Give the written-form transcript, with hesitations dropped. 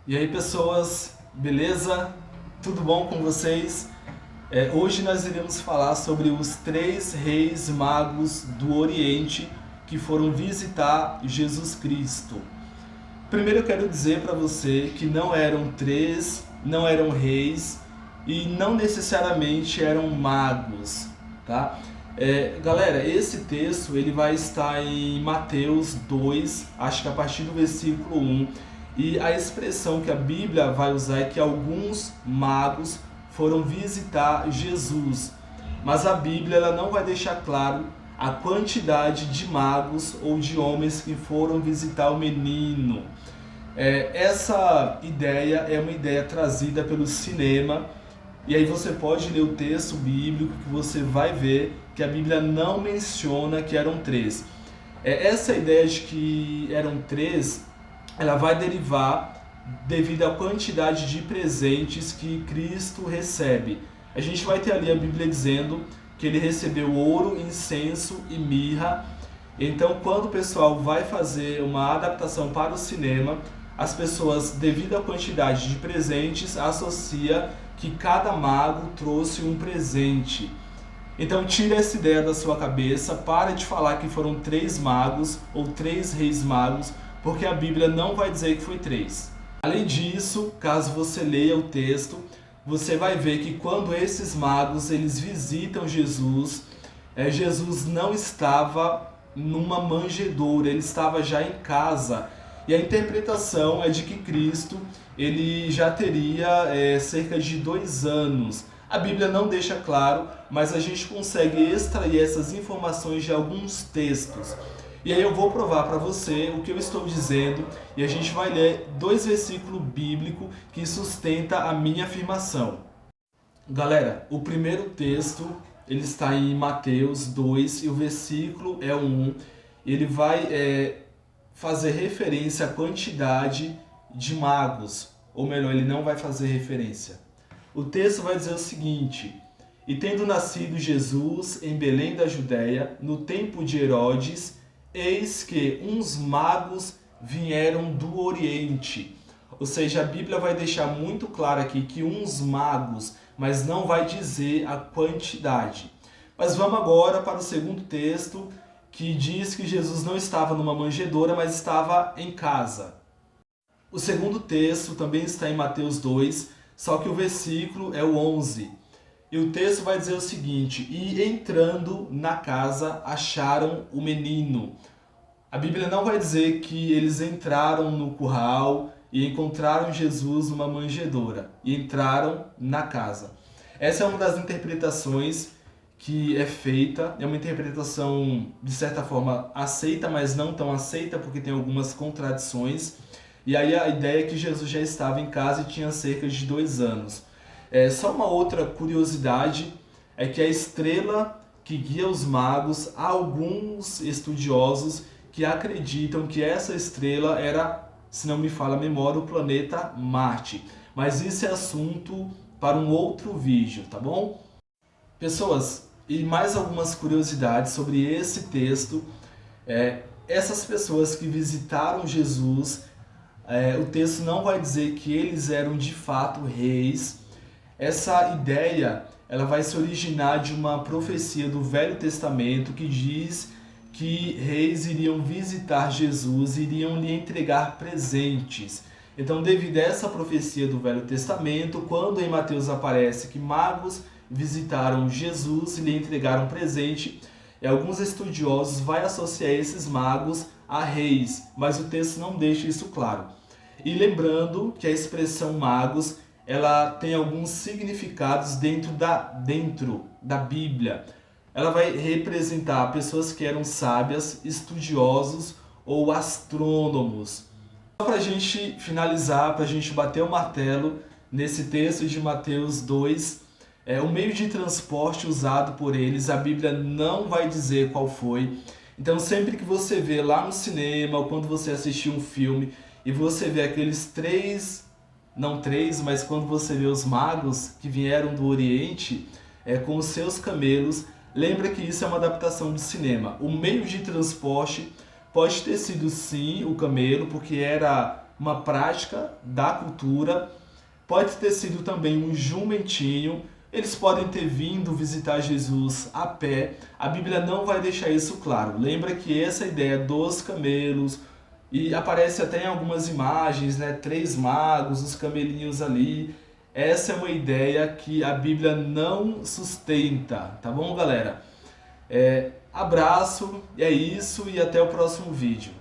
E aí pessoas, beleza? Tudo bom com vocês? Hoje nós iremos falar sobre os três reis magos do Oriente que foram visitar Jesus Cristo. Primeiro eu quero dizer para você que não eram três, não eram reis e não necessariamente eram magos, tá? Galera, esse texto ele vai estar em Mateus 2, acho que a partir do versículo 1. E a expressão que a Bíblia vai usar é que alguns magos foram visitar Jesus. Mas a Bíblia ela não vai deixar claro a quantidade de magos ou de homens que foram visitar o menino. Essa ideia é uma ideia trazida pelo cinema. E aí você pode ler o texto bíblico que você vai ver que a Bíblia não menciona que eram três. Essa ideia de que eram três, ela vai derivar devido à quantidade de presentes que Cristo recebe. A gente vai ter ali a Bíblia dizendo que ele recebeu ouro, incenso e mirra. Então, quando o pessoal vai fazer uma adaptação para o cinema, as pessoas, devido à quantidade de presentes, associa que cada mago trouxe um presente. Então tire essa ideia da sua cabeça, para de falar que foram três magos ou três reis magos, porque a Bíblia não vai dizer que foi três. Além disso, caso você leia o texto, você vai ver que quando esses magos eles visitam Jesus, Jesus não estava numa manjedoura, ele estava já em casa. E a interpretação é de que Cristo ele já teria cerca de 2 anos. A Bíblia não deixa claro, mas a gente consegue extrair essas informações de alguns textos. E aí eu vou provar para você o que eu estou dizendo e a gente vai ler 2 versículos bíblicos que sustenta a minha afirmação. Galera, o primeiro texto ele está em Mateus 2 e o versículo é o 1. Ele vai fazer referência à quantidade de magos, ou melhor, ele não vai fazer referência. O texto vai dizer o seguinte: E tendo nascido Jesus em Belém da Judéia, no tempo de Herodes, eis que uns magos vieram do Oriente. Ou seja, a Bíblia vai deixar muito claro aqui que uns magos, mas não vai dizer a quantidade. Mas vamos agora para o segundo texto, que diz que Jesus não estava numa manjedoura, mas estava em casa. O segundo texto também está em Mateus 2, só que o versículo é o 11. E o texto vai dizer o seguinte: E entrando na casa, acharam o menino. A Bíblia não vai dizer que eles entraram no curral e encontraram Jesus numa manjedoura. E entraram na casa. Essa é uma das interpretações que é feita, é uma interpretação de certa forma aceita, mas não tão aceita porque tem algumas contradições. E aí a ideia é que Jesus já estava em casa e tinha cerca de 2 anos. Só uma outra curiosidade é que a estrela que guia os magos, há alguns estudiosos que acreditam que essa estrela era, se não me falha a memória, o planeta Marte. Mas isso é assunto para um outro vídeo, tá bom? Pessoas, e mais algumas curiosidades sobre esse texto. Essas pessoas que visitaram Jesus, o texto não vai dizer que eles eram de fato reis. Essa ideia ela vai se originar de uma profecia do Velho Testamento que diz que reis iriam visitar Jesus, iriam lhe entregar presentes. Então, devido a essa profecia do Velho Testamento, quando em Mateus aparece que magos visitaram Jesus e lhe entregaram presente, alguns estudiosos vão associar esses magos a reis, mas o texto não deixa isso claro. E lembrando que a expressão magos ela tem alguns significados dentro da Bíblia. Ela vai representar pessoas que eram sábias, estudiosos ou astrônomos. Só para a gente finalizar, para a gente bater o martelo nesse texto de Mateus 2, o meio de transporte usado por eles, a Bíblia não vai dizer qual foi. Então sempre que você vê lá no cinema ou quando você assistir um filme e você vê aqueles mas quando você vê os magos que vieram do Oriente com os seus camelos, lembra que isso é uma adaptação do cinema. O meio de transporte pode ter sido sim o camelo, porque era uma prática da cultura. Pode ter sido também um jumentinho. Eles podem ter vindo visitar Jesus a pé. A Bíblia não vai deixar isso claro. Lembra que essa ideia dos camelos, e aparece até em algumas imagens, né? 3 magos, os camelinhos ali. Essa é uma ideia que a Bíblia não sustenta, tá bom, galera? Abraço, é isso e até o próximo vídeo.